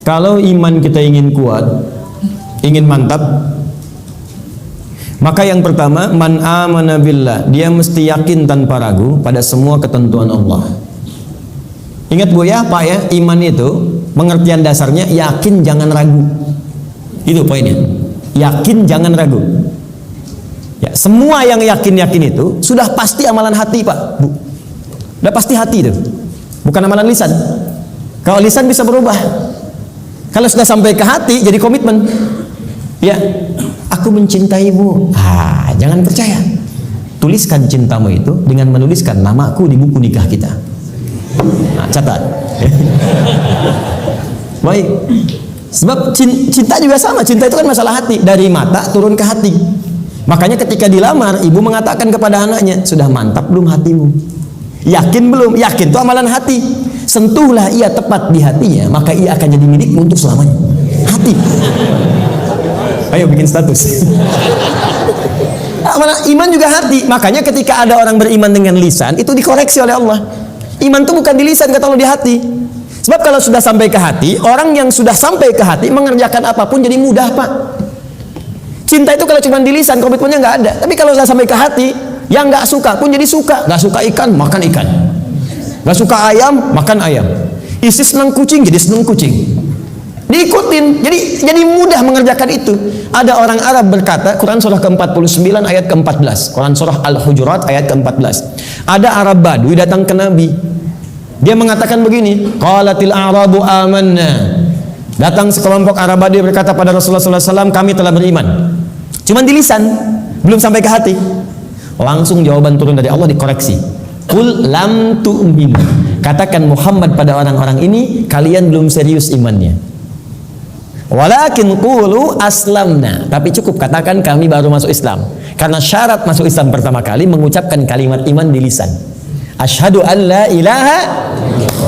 Kalau iman kita ingin kuat, ingin mantap, maka yang pertama, man amana billah, dia mesti yakin tanpa ragu pada semua ketentuan Allah. Ingat Bu ya, Pak ya, iman itu pengertian dasarnya yakin jangan ragu. Itu poinnya. Yakin jangan ragu. Ya, semua yang yakin-yakin itu sudah pasti amalan hati, Pak, Bu. Sudah pasti hati itu. Bukan amalan lisan. Kalau lisan bisa berubah. Kalau sudah sampai ke hati jadi komitmen. Ya, aku mencintaimu. Jangan percaya. Tuliskan cintamu itu dengan menuliskan namaku di buku nikah kita. Catat. Baik. Sebab cinta juga sama. Cinta itu kan masalah hati. Dari mata turun ke hati. Makanya ketika dilamar, ibu mengatakan kepada anaknya, sudah mantap belum hatimu? Yakin belum? Yakin itu amalan hati. Sentuhlah ia tepat di hatinya, maka ia akan jadi milikmu untuk selamanya. Hati. Ayo bikin status. Iman juga hati. Makanya ketika ada orang beriman dengan lisan, itu dikoreksi oleh Allah. Iman itu bukan di lisan, kata Allah, di hati. Sebab kalau sudah sampai ke hati, orang yang sudah sampai ke hati mengerjakan apapun jadi mudah, Pak. Cinta itu kalau cuma di lisan, komitmennya nggak ada. Tapi kalau sudah sampai ke hati, yang nggak suka pun jadi suka. Nggak suka ikan, makan ikan. Nggak suka ayam, makan ayam. Isi senang kucing, jadi senang kucing. Diikutin, jadi mudah mengerjakan itu. Ada orang Arab berkata, Quran surah ke-49 ayat ke-14, Quran surah Al-Hujurat ayat ke-14. Ada Arab Badui datang ke Nabi. Dia mengatakan begini, qalatil a'rabu amanna. Datang sekelompok Arab Badui berkata pada Rasulullah SAW, kami telah beriman. Cuman di lisan, belum sampai ke hati. Langsung jawaban turun dari Allah, dikoreksi. Qul lam tu'min. Katakan Muhammad pada orang-orang ini, kalian belum serius imannya. Walakin qulu aslamna. Tapi cukup katakan kami baru masuk Islam. Karena syarat masuk Islam pertama kali mengucapkan kalimat iman di lisan. Asyhadu an la ilaha,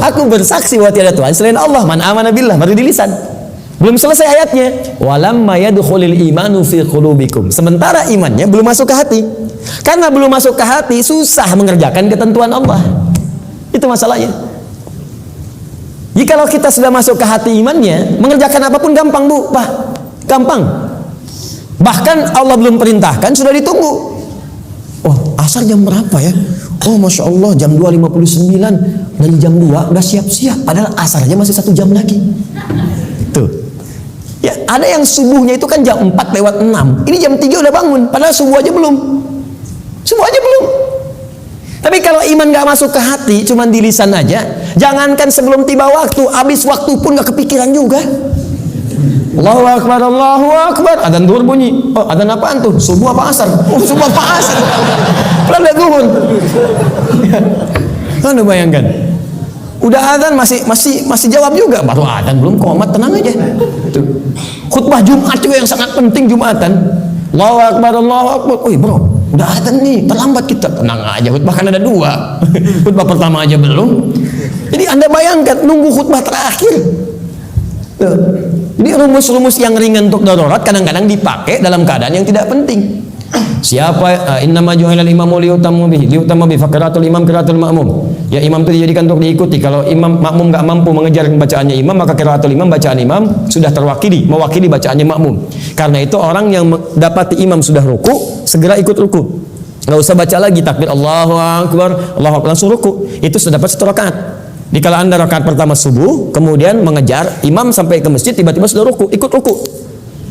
aku bersaksi bahwa tiada Tuhan selain Allah. Man amana billah, baru di lisan. Belum selesai ayatnya. Walamma yadkhulul imanu fi qulubikum. Sementara imannya belum masuk ke hati. Karena belum masuk ke hati, susah mengerjakan ketentuan Allah. Itu masalahnya. Jikalau kita sudah masuk ke hati imannya, mengerjakan apapun gampang, Bu, Pak. Gampang. Bahkan Allah belum perintahkan, sudah ditunggu. Oh, asar jam berapa ya? Oh, Masya Allah, jam 2.59. Dari jam 2 udah siap-siap. Padahal asarnya masih 1 jam lagi. Tuh. Ya, ada yang subuhnya itu kan jam 4:06. Ini jam 3 udah bangun. Padahal subuh aja belum. Subuh aja belum. Tapi kalau iman gak masuk ke hati, cuman di lisan aja, jangankan sebelum tiba waktu, habis waktu pun gak kepikiran juga. Allahu Akbar, Allahu Akbar. Adzan zuhur bunyi. Oh, adzan apaan tuh? Subuh apa asar? Oh, subuh apa asar? Belum ada zuhur. Anda bayangkan. Udah adzan masih jawab juga. Baru adzan belum komat, tenang aja. Tuh. Khutbah Jumat juga yang sangat penting Jumatan. Allahu Akbar, Allahu Akbar. Oh, bro, udah adzan nih, terlambat kita. Tenang aja, khutbah kan ada 2. Khutbah pertama aja belum. Jadi Anda bayangkan nunggu khutbah terakhir. Tuh. Jadi rumus-rumus yang ringan untuk darurat kadang-kadang dipakai dalam keadaan yang tidak penting. Siapa innama ju'ilal imamu liyutamma bi faqiratul imam qiraatul ma'mum. Ya, imam itu dijadikan untuk diikuti. Kalau imam makmum enggak mampu mengejar bacaannya imam, maka qiraatul imam, bacaan imam sudah mewakili bacaannya makmum. Karena itu orang yang mendapati imam sudah ruku, segera ikut ruku. Enggak usah baca lagi takbir Allahu Akbar, Allahu Akbar, langsung ruku. Itu sudah dapat 1 rakaat. Jika Anda rakaat pertama subuh, kemudian mengejar imam sampai ke masjid, tiba-tiba sudah ruku, ikut ruku.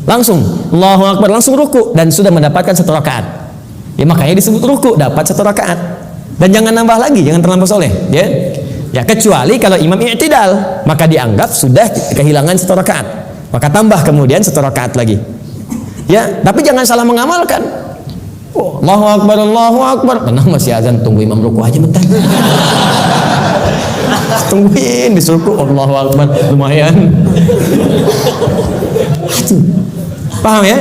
Langsung Allahu Akbar, langsung ruku dan sudah mendapatkan 1 rakaat. Ya, makanya disebut ruku, dapat 1 rakaat. Dan jangan nambah lagi, jangan terlampau soleh, ya. Ya, kecuali kalau imam i'tidal, maka dianggap sudah kehilangan 1 rakaat. Maka tambah kemudian 1 rakaat lagi. Ya, tapi jangan salah mengamalkan. Oh, Allahu Akbar, Allahu Akbar. Tenang, masih azan, tunggu imam ruku aja bentar. Tungguin disuruh Allahu Akbar, lumayan. Paham ya?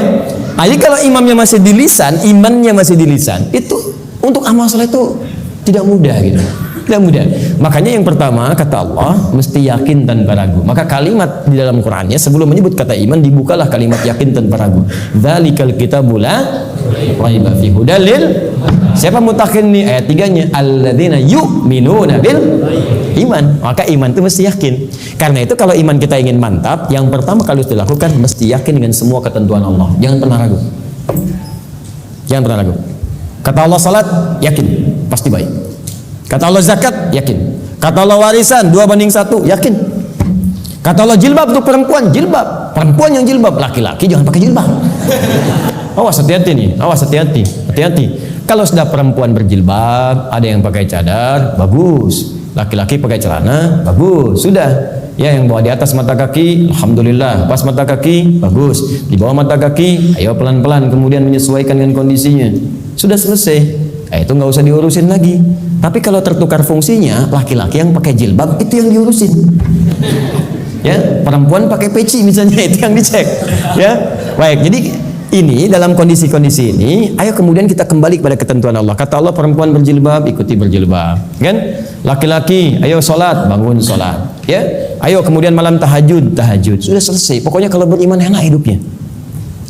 Jadi kalau imamnya masih di lisan, imannya masih di lisan, itu untuk amal saleh itu tidak mudah gitu. Tidak mudah. Makanya yang pertama kata Allah mesti yakin tanpa ragu. Maka kalimat di dalam Qur'annya sebelum menyebut kata iman dibukalah kalimat yakin tanpa ragu. Dzalikal kitabul la raiba fihi hudal lil. Siapa muttaqin nih? Ayat 3-nya, alladzina yu'minuna bil iman. Maka iman itu mesti yakin. Karena itu kalau iman kita ingin mantap, yang pertama kali harus dilakukan mesti yakin dengan semua ketentuan Allah. Jangan pernah ragu. Jangan pernah ragu. Kata Allah salat, yakin, pasti baik. Kata Allah zakat, yakin. Kata Allah warisan 2:1, yakin. Kata Allah jilbab untuk perempuan, jilbab. Perempuan yang jilbab, laki-laki jangan pakai jilbab. Awas, hati-hati nih, awas, hati-hati, hati-hati. Kalau sudah perempuan berjilbab, ada yang pakai cadar, bagus. Laki-laki pakai celana, bagus. Sudah. Ya, yang bawa di atas mata kaki, alhamdulillah. Pas mata kaki, bagus. Di bawah mata kaki, ayo pelan-pelan kemudian menyesuaikan dengan kondisinya. Sudah selesai. Itu nggak usah diurusin lagi. Tapi kalau tertukar fungsinya, laki-laki yang pakai jilbab itu yang diurusin. Ya, perempuan pakai peci misalnya, itu yang dicek. Ya, baik. Jadi ini dalam kondisi-kondisi ini, ayo kemudian kita kembali kepada ketentuan Allah. Kata Allah perempuan berjilbab, ikuti berjilbab, kan? Laki-laki, ayo sholat, bangun sholat, ya. Ayo kemudian malam tahajud, tahajud. Sudah selesai. Pokoknya kalau beriman enak hidupnya,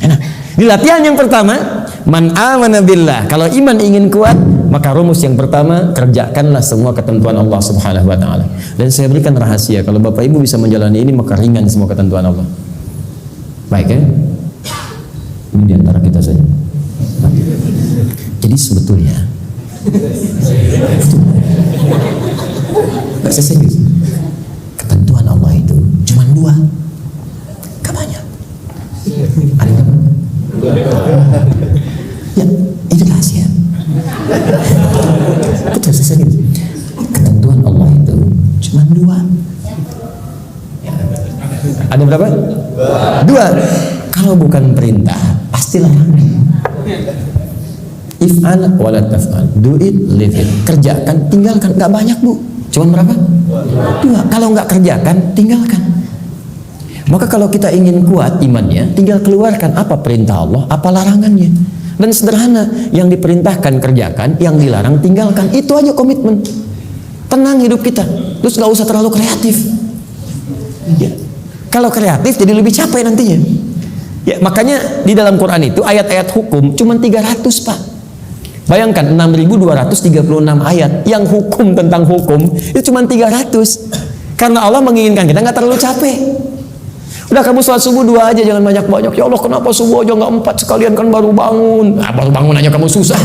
enak. Di latihan yang pertama, man amana billah. Kalau iman ingin kuat, maka rumus yang pertama, kerjakanlah semua ketentuan Allah Subhanahu wa taala. Dan saya berikan rahasia, kalau Bapak Ibu bisa menjalani ini, maka ringan semua ketentuan Allah. Baik ya? Ini diantara kita saja. Jadi sebetulnya nggak serius. Ketentuan Allah itu cuma 2, gak banyak. Ada berapa? Ya, ini rahasia. Betul, serius. Ketentuan Allah itu cuma 2. Ya. Ada berapa? 2. Kalau bukan perintah, pasti larangan. If'al wala taf'al, do it, leave it. Kerjakan, tinggalkan. Nggak banyak bu, cuman berapa? 2. Kalau nggak kerjakan, tinggalkan. Maka kalau kita ingin kuat imannya, tinggal keluarkan apa perintah Allah, apa larangannya. Dan sederhana, yang diperintahkan kerjakan, yang dilarang tinggalkan. Itu aja komitmen. Tenang hidup kita. Terus nggak usah terlalu kreatif. Ya. Kalau kreatif jadi lebih capek nantinya. Ya, makanya di dalam Quran itu ayat-ayat hukum cuma 300 Pak. Bayangkan 6.236 ayat yang hukum tentang hukum itu cuma 300. Karena Allah menginginkan kita nggak terlalu capek. Udah kamu sholat subuh 2 aja, jangan banyak-banyak. Ya Allah kenapa subuh aja nggak 4 sekalian, kan baru bangun. Baru bangun aja kamu susah.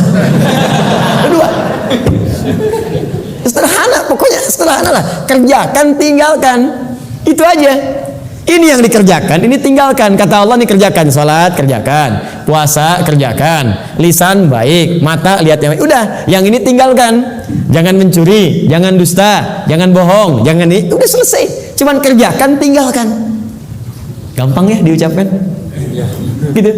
2. Sederhana, pokoknya sederhana lah. Kerjakan, tinggalkan. Itu aja. Ini yang dikerjakan, ini tinggalkan. Kata Allah nih, kerjakan. Salat, kerjakan. Puasa, kerjakan. Lisan, baik. Mata, lihat yang baik. Udah, yang ini tinggalkan. Jangan mencuri, jangan dusta, jangan bohong, jangan ini. Udah selesai. Cuman kerjakan, tinggalkan. Gampang ya diucapkan? Gitu.